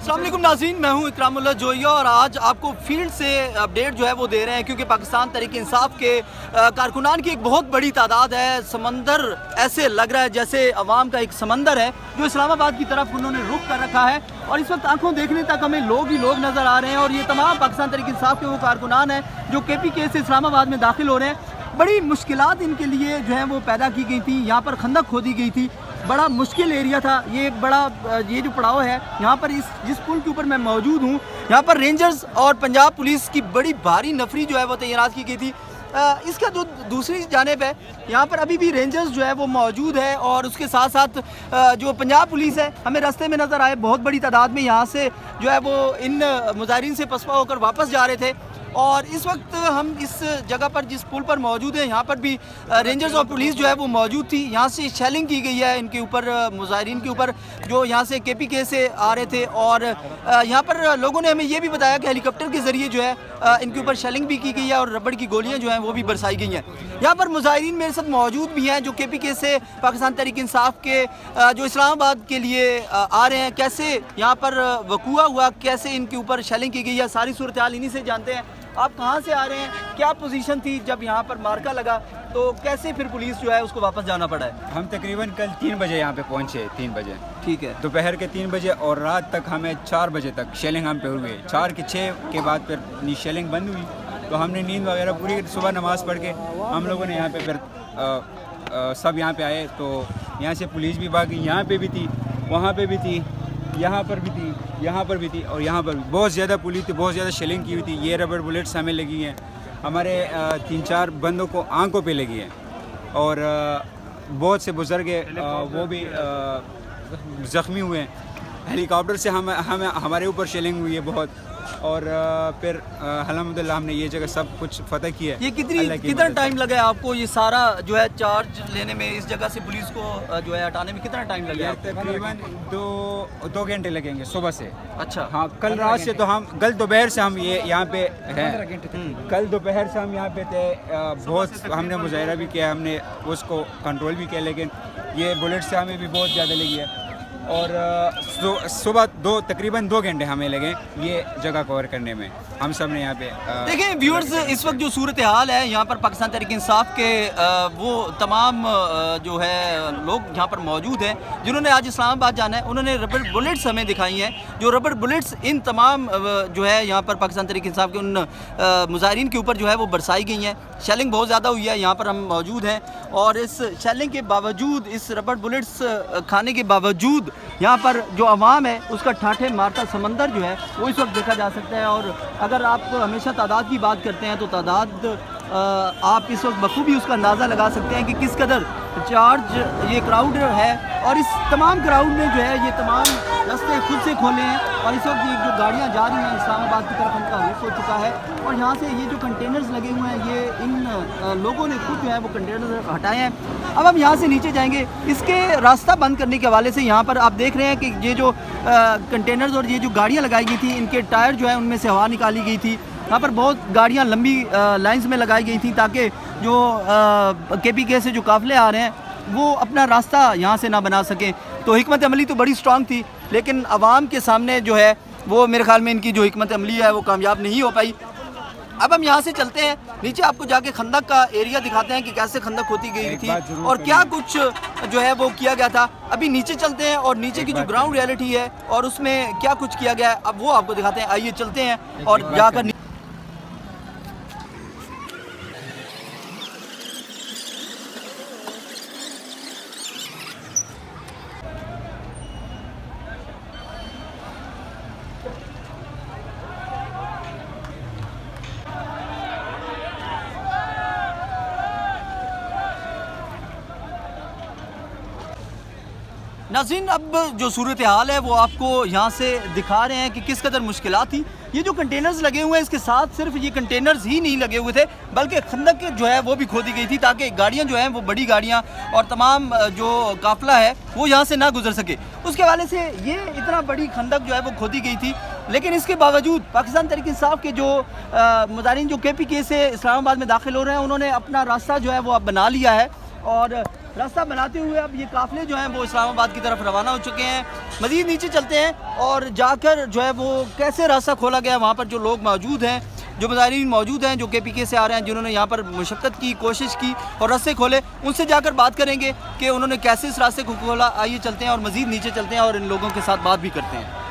अस्सलाम वालेकुम नाज़रीन, मैं हूं इकरामुल्लाह जोइया और आज आपको फील्ड से अपडेट जो है वो दे रहे हैं क्योंकि पाकिस्तान तहरीक इंसाफ के कारकुनान की एक बहुत बड़ी तादाद है। समंदर ऐसे लग रहा है जैसे अवाम का एक समंदर है जो इस्लामाबाद की तरफ उन्होंने रुख कर रखा है और इस वक्त आंखों देखने तक हमें लोग ही लोग नज़र आ रहे हैं और ये तमाम पाकिस्तान तहरीक इंसाफ के वो कारकुनान हैं जो KPK से इस्लामाबाद में दाखिल हो रहे हैं। बड़ी मुश्किलात इनके लिए जो है वो पैदा की गई थी। यहाँ पर खंदक खोदी गई थी, बड़ा मुश्किल एरिया था ये। ये जो पड़ाव है यहाँ पर जिस पुल के ऊपर मैं मौजूद हूँ, यहाँ पर रेंजर्स और पंजाब पुलिस की बड़ी भारी नफरी जो है वो तैनात की गई थी। इसका जो दूसरी जानिब है, यहाँ पर अभी भी रेंजर्स जो है वो मौजूद है और उसके साथ साथ जो पंजाब पुलिस है हमें रास्ते में नज़र आए बहुत बड़ी तादाद में। यहाँ से जो है वो इन मुजाहिरीन से पसपा होकर वापस जा रहे थे और इस वक्त हम इस जगह पर जिस पुल पर मौजूद हैं यहाँ पर भी रेंजर्स और पुलिस जो है वो मौजूद थी। यहाँ से शेलिंग की गई है इनके ऊपर, मुजाहिरीन के ऊपर जो यहाँ से KPK से आ रहे थे और यहाँ पर लोगों ने हमें ये भी बताया कि हेलीकॉप्टर के ज़रिए जो है इनके ऊपर शेलिंग भी की गई है और रबड़ की गोलियाँ जो हैं वो भी बरसाई गई हैं। यहाँ पर मुजाहिरीन मेरे साथ मौजूद भी हैं जो KPK से पाकिस्तान तहरीक इंसाफ के जो इस्लामाबाद के लिए आ रहे हैं। कैसे यहाँ पर वकूआ हुआ, कैसे इनके ऊपर शेलिंग की गई है, सारी सूरत हाल इन्हीं से जानते हैं। आप कहाँ से आ रहे हैं, क्या पोजीशन थी जब यहाँ पर मार्का लगा, तो कैसे फिर पुलिस जो है उसको वापस जाना पड़ा है? हम तकरीबन कल 3 बजे यहाँ पे पहुँचे, 3 बजे, ठीक है, दोपहर के 3 बजे और रात तक हमें 4 बजे तक शेलिंग हम पे हुए। 4 के 6 के बाद फिर शेलिंग बंद हुई तो हमने नींद वगैरह पूरी, सुबह नमाज़ पढ़ के हम लोगों ने यहाँ पे फिर सब यहाँ पे आए तो यहाँ से पुलिस भी भागी, यहाँ पे भी थी, वहाँ पे भी थी, यहाँ पर भी थी, यहाँ पर भी थी और यहाँ पर भी बहुत ज़्यादा पुलिस थी, बहुत ज़्यादा शेलिंग की हुई थी। ये रबड़ बुलेट्स हमें लगी हैं, हमारे 3-4 बंदों को आंखों पे लगी हैं और बहुत से बुज़ुर्ग वो भी ज़ख्मी हुए हैं। हेलीकॉप्टर से हमारे ऊपर शेलिंग हुई है बहुत और फिर अल्हम्दुलिल्लाह हमने ये जगह सब कुछ फतह किया है। ये कितना टाइम लगा आपको ये सारा जो है चार्ज लेने में, इस जगह से पुलिस को जो है हटाने में कितना टाइम लगा? तकरीबन 2 घंटे लगेंगे सुबह से। अच्छा, हाँ, कल रात से तो हम कल दोपहर से हम ये यहाँ पे हैं, कल दोपहर से हम यहाँ पे थे। बहुत हमने मुजाहिरा भी किया, हमने उसको कंट्रोल भी किया, लेकिन ये बुलेट से हमें भी बहुत ज़्यादा लगी है और सुबह तकरीबन 2 घंटे हमें लगे ये जगह कवर करने में। हम सब ने यहाँ पे देखें व्यूअर्स, इस वक्त जो सूरत हाल है यहाँ पर पाकिस्तान तहरीक इंसाफ के वो तमाम जो है लोग यहाँ पर मौजूद हैं जिन्होंने आज इस्लामाबाद जाना है। उन्होंने रबड़ बुलेट्स हमें दिखाई हैं, जो रबड़ बुलेट्स इन तमाम जो है यहाँ पर पाकिस्तान तहरीक इंसाफ के उन मुजाहिरीन के ऊपर जो है वो बरसाई गई हैं। शेलिंग बहुत ज़्यादा हुई है, यहाँ पर हम मौजूद हैं और इस शेलिंग के बावजूद, इस रबड़ बुलेट्स खाने के बावजूद यहाँ पर जो अवाम है उसका ठाठे मारता समंदर जो है वो इस वक्त देखा जा सकता है। और अगर आप हमेशा तादाद की बात करते हैं तो तादाद आप इस वक्त बखूबी उसका अंदाज़ा लगा सकते हैं कि किस कदर चार्ज ये क्राउड है और इस तमाम क्राउड ने जो है ये तमाम रास्ते खुद से खोले हैं और इस वक्त ये जो गाड़ियाँ जा रही हैं इस्लामाबाद की तरफ उनका रुख हो चुका है और यहाँ से ये जो कंटेनर्स लगे हुए हैं ये इन लोगों ने खुद जो है वो कंटेनर हटाए हैं। अब हम यहाँ से नीचे जाएंगे। इसके रास्ता बंद करने के हवाले से यहाँ पर आप देख रहे हैं कि ये जो कंटेनर्स और ये जो गाड़ियाँ लगाई गई थी इनके टायर जो है उनमें से हवा निकाली गई थी। यहाँ पर बहुत गाड़ियाँ लंबी लाइंस में लगाई गई थी ताकि जो KPK से जो काफ़िले आ रहे हैं वो अपना रास्ता यहाँ से ना बना सकें। तो हिकमत अमली तो बड़ी स्ट्रॉन्ग थी लेकिन आवाम के सामने जो है वो मेरे ख्याल में इनकी जो हिकमत अमली है वो कामयाब नहीं हो पाई। अब हम यहाँ से चलते हैं नीचे, आपको जाके खंदक का एरिया दिखाते हैं कि कैसे खंदक होती गई थी और क्या कुछ जो है वो किया गया था। अभी नीचे चलते हैं और नीचे की जो ग्राउंड रियलिटी है और उसमें क्या कुछ किया गया है अब वो आपको दिखाते हैं। आइए चलते हैं और जाकर नाज़रीन, अब जो सूरत हाल है वो आपको यहाँ से दिखा रहे हैं कि किस कदर मुश्किलात थी। ये जो कंटेनर्स लगे हुए हैं इसके साथ सिर्फ ये कंटेनर्स ही नहीं लगे हुए थे बल्कि खंदक जो है वो भी खोदी गई थी ताकि गाड़ियाँ जो हैं वो बड़ी गाड़ियाँ और तमाम जो काफ़िला है वो यहाँ से ना गुजर सके। उसके हवाले से ये इतना बड़ी खंदक जो है वो खोदी गई थी लेकिन इसके बावजूद पाकिस्तान तहरीक इंसाफ के जो मुजाहिरीन जो KPK से इस्लामाबाद में दाखिल हो रहे हैं उन्होंने अपना रास्ता जो है वो अब बना लिया है और रास्ता बनाते हुए अब ये काफ़िले जो हैं वो इस्लामाबाद की तरफ रवाना हो चुके हैं। मज़ीद नीचे चलते हैं और जाकर जो है वो कैसे रास्ता खोला गया, वहाँ पर जो लोग मौजूद हैं, जो मुजाहिरीन मौजूद हैं, जो KPK से आ रहे हैं, जिन्होंने यहाँ पर मुशक्क़त की, कोशिश की और रास्ते खोले, उनसे जाकर बात करेंगे कि उन्होंने कैसे इस रास्ते को खोला। आइए चलते हैं और मज़ीद नीचे चलते हैं और इन लोगों के साथ बात भी करते हैं।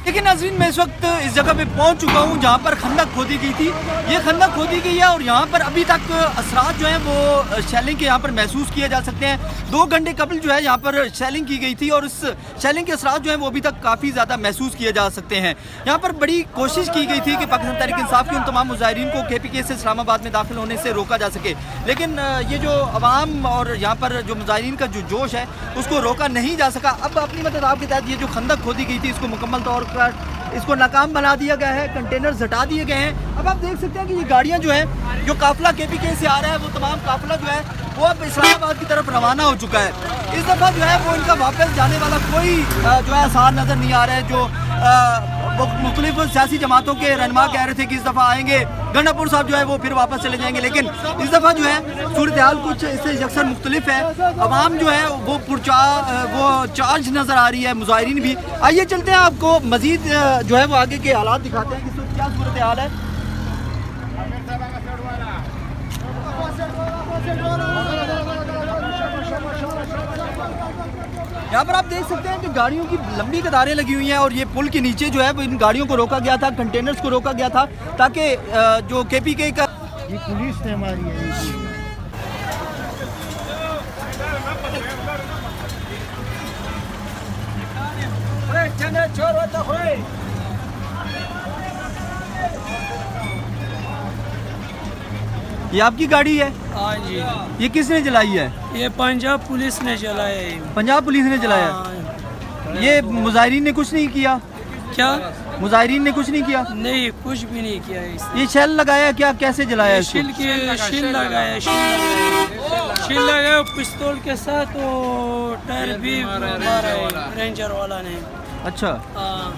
लेकिन नाज़रीन, मैं इस वक्त इस जगह पे पहुंच चुका हूं जहां पर खंदक खोदी गई थी। ये खंदक खोदी गई है और यहां पर अभी तक असरात जो हैं वो शेलिंग के यहां पर महसूस किए जा सकते हैं। 2 घंटे कबल जो है यहां पर शेलिंग की गई थी और इस शेलिंग के असरात जो हैं वो अभी तक काफ़ी ज़्यादा महसूस किए जा सकते हैं। यहाँ पर बड़ी कोशिश की गई थी कि पाकिस्तान तहरीक इंसाफ के उन तमाम मुजाहिरीन को KPK से इस्लामाबाद में दाखिल होने से रोका जा सके, लेकिन ये जो अवाम और यहाँ पर जो मुजाहिरीन का जो जोश है उसको रोका नहीं जा सका। अब अपनी मदद के तहत ये जो खंदक खोदी गई थी इसको मुकम्मल तौर पर इसको नाकाम बना दिया गया है, कंटेनर्स हटा दिए गए हैं। अब आप देख सकते हैं कि ये गाड़ियाँ जो है, जो काफिला KPK से आ रहा है, वो तमाम काफिला जो है वो अब इस्लामाबाद की तरफ रवाना हो चुका है। इस दफ़ा जो है वो इनका वापस जाने वाला कोई जो है आसार नज़र नहीं आ रहा है। जो मुख्तलिफ सियासी जमातों के रहनुमा कह रहे थे कि इस दफ़ा आएंगे, गंडापुर साहब जो है वो फिर वापस चले जाएंगे, लेकिन इस दफ़ा जो है सूरत हाल कुछ इससे यकसर मुख्तलिफ है। अवाम जो है वो चार्ज नज़र आ रही है, मुजाहिरीन भी। आइए चलते हैं, आपको मज़ीद जो है वो आगे के हालात दिखाते हैं कि क्या सूरत हाल है। यहाँ पर आप देख सकते हैं कि गाड़ियों की लंबी कतारें लगी हुई हैं और ये पुल के नीचे जो है वो इन गाड़ियों को रोका गया था, कंटेनर्स को रोका गया था, ताकि जो KPK का ये पुलिस ने हमारी है। ये आपकी गाड़ी है? हाँ जी, ये किसने जलाई है? ये पंजाब पुलिस ने जलाया है। पंजाब पुलिस ने जलाया? हाँ। ये मुजाहिरीन ने कुछ नहीं किया? क्या? मुजाहिरीन ने कुछ नहीं किया? नहीं, कुछ भी नहीं किया इसने। ये शेल लगाया क्या, कैसे जलाया इसको? शील लगाया पिस्तौल के साथ, तो टायर भी मारा है रेंजर वाला ने। अच्छा, हाँ।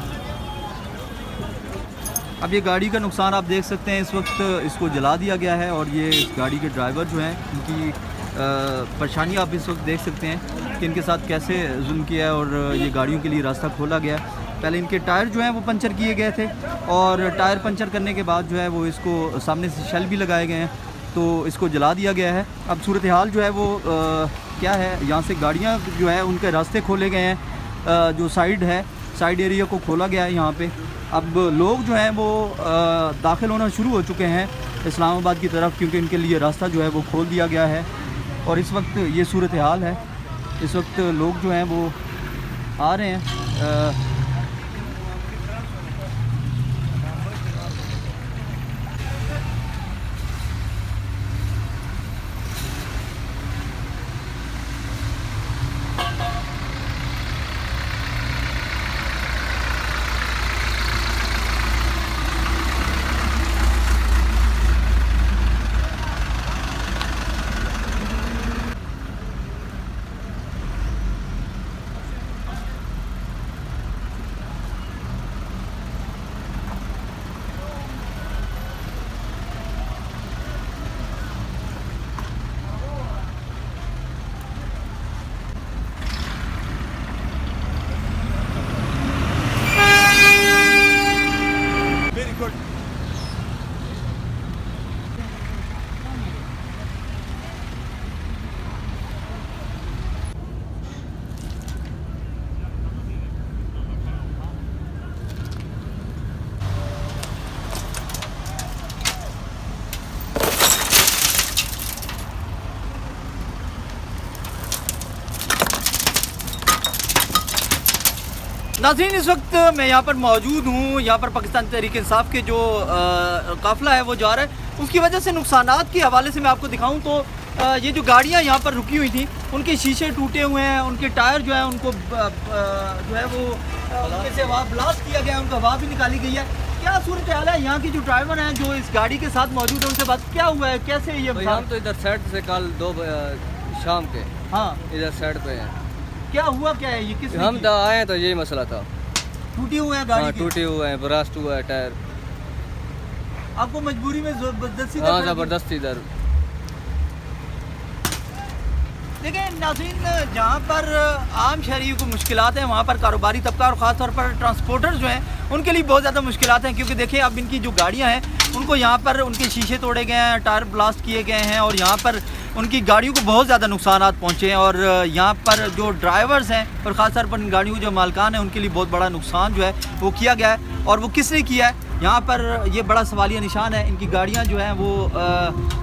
अब ये गाड़ी का नुकसान आप देख सकते हैं, इस वक्त इसको जला दिया गया है और ये इस गाड़ी के ड्राइवर जो हैं उनकी परेशानी आप इस वक्त देख सकते हैं कि इनके साथ कैसे जुल्म किया है और ये गाड़ियों के लिए रास्ता खोला गया। पहले इनके टायर जो हैं वो पंचर किए गए थे और टायर पंचर करने के बाद जो है वो इसको सामने से शेल भी लगाए गए हैं, तो इसको जला दिया गया है। अब सूरत हाल जो है वो क्या है, यहाँ से गाड़ियाँ जो है उनके रास्ते खोले गए हैं, जो साइड एरिया को खोला गया है यहाँ पे। अब लोग जो हैं वो दाखिल होना शुरू हो चुके हैं इस्लामाबाद की तरफ, क्योंकि इनके लिए रास्ता जो है वो खोल दिया गया है और इस वक्त ये सूरत हाल है। इस वक्त लोग जो हैं वो आ रहे हैं। नाज़रीन, इस वक्त मैं यहाँ पर मौजूद हूँ। यहाँ पर पाकिस्तान तहरीक इंसाफ के जो काफ़िला है वो जा रहा है, उसकी वजह से नुकसानात के हवाले से मैं आपको दिखाऊँ तो ये जो गाड़ियाँ यहाँ पर रुकी हुई थी उनके शीशे टूटे हुए हैं, उनके टायर जो है उनको जो है वो उनके से हवा ब्लास्ट किया गया है, उनको हवा भी निकाली गई है। क्या सूरत हाल है? यहाँ की जो ड्राइवर हैं जो इस गाड़ी के साथ मौजूद है उनसे बात क्या हुआ है, कैसे ये? हम तो इधर साइड से कल 2 शाम के इधर साइड पे हैं। क्या हुआ, क्या है ये? किस हम तो आए तो यही मसला था। टूटे हुए हैं हाँ गाड़ी के? टूटे हुए हैं, बरास्ट हुआ है टायर। आपको मजबूरी में जबरदस्ती हाँ ज़बरदस्ती इधर। देखिए नाज़रीन, जहाँ पर आम शहरियों को मुश्किलात हैं वहाँ पर कारोबारी तबका और ख़ास तौर पर ट्रांसपोर्टर जो हैं उनके लिए बहुत ज़्यादा मुश्किलात हैं, क्योंकि देखिए अब इनकी जो गाड़ियाँ हैं उनको यहाँ पर उनके शीशे तोड़े गए हैं, टायर ब्लास्ट किए गए हैं और यहाँ पर उनकी गाड़ियों को बहुत ज़्यादा नुकसानात पहुँचे हैं। और यहाँ पर जो ड्राइवर्स हैं और ख़ास तौर पर इन गाड़ियों के जो मालकान हैं उनके लिए बहुत बड़ा नुकसान जो है वो किया गया है। और वो किसने किया है, यहाँ पर ये बड़ा सवालिया निशान है। इनकी गाड़ियाँ जो हैं वो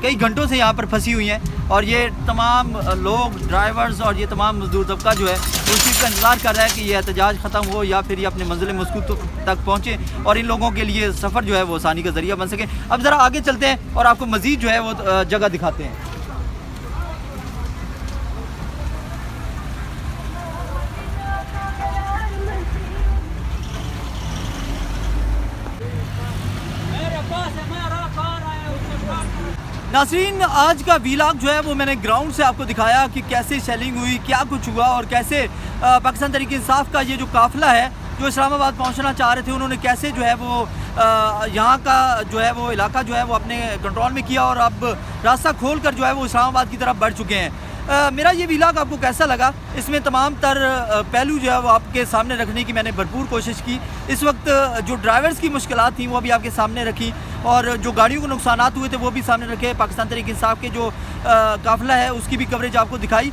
कई घंटों से यहाँ पर फंसी हुई हैं और ये तमाम लोग, ड्राइवर्स और ये तमाम मजदूर तबका जो है वो इस चीज़ का इंतज़ार कर रहा है कि ये एहतजाज ख़त्म हो या फिर ये अपने मंजिल मस्कूद तक पहुँचे और इन लोगों के लिए सफ़र जो है वो आसानी का ज़रिया बन सके। अब ज़रा आगे चलते हैं और आपको मज़ीद जो है वो जगह दिखाते हैं। नाज़रीन, आज का वीलॉग जो है वो मैंने ग्राउंड से आपको दिखाया कि कैसे शेलिंग हुई, क्या कुछ हुआ और कैसे पाकिस्तान तहरीक इंसाफ का ये जो काफ़िला है जो इस्लामाबाद पहुंचना चाह रहे थे उन्होंने कैसे जो है वो यहाँ का जो है वो इलाका जो है वो अपने कंट्रोल में किया और अब रास्ता खोल कर जो है वो इस्लामाबाद की तरफ बढ़ चुके हैं। मेरा ये व्लॉग आपको कैसा लगा, इसमें तमाम तर पहलू जो है वो आपके सामने रखने की मैंने भरपूर कोशिश की। इस वक्त जो ड्राइवर्स की मुश्किलात थी वो भी आपके सामने रखी और जो गाड़ियों को नुकसानात हुए थे वो भी सामने रखे। पाकिस्तान तहरीक इंसाफ के जो काफ़िला है उसकी भी कवरेज आपको दिखाई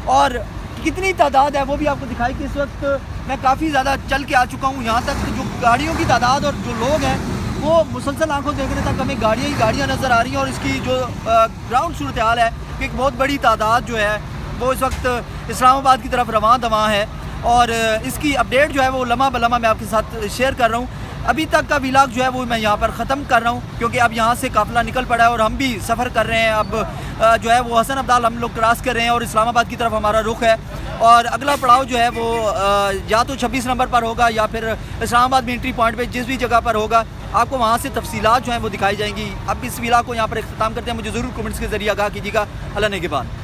और कितनी तादाद है वो भी आपको दिखाई कि इस वक्त मैं काफ़ी ज़्यादा चल के आ चुका हूँ यहाँ तक। जो गाड़ियों की तादाद और जो लोग हैं वो मुसलसल आंखों देखने तक हमें गाड़ियाँ ही गाड़ियाँ नज़र आ रही हैं और इसकी जो ग्राउंड सूरत हाल है कि एक बहुत बड़ी तादाद जो है वो इस वक्त इस्लामाबाद की तरफ रवां दवां है और इसकी अपडेट जो है वो लम्हा बलम्हा मैं आपके साथ शेयर कर रहा हूँ। अभी तक का व्लॉग जो है वो मैं यहाँ पर ख़त्म कर रहा हूँ क्योंकि अब यहाँ से काफ़िला निकल पड़ा है और हम भी सफ़र कर रहे हैं। अब जो है वो हसन अब्दाल हम लोग क्रॉस कर रहे हैं और इस्लामाबाद की तरफ हमारा रुख है और अगला पड़ाव जो है वो या तो 26 नंबर पर होगा या फिर इस्लामाबाद मिलिट्री पॉइंट पे जिस भी जगह पर होगा आपको वहाँ से तफसीलात जो हैं वो दिखाई जाएंगी। अब इस व्लॉग को यहाँ पर इख्तिताम करते हैं। मुझे ज़रूर कमेंट्स के ज़रिए आगाह कीजिएगा। अल्लाह ने के बाद।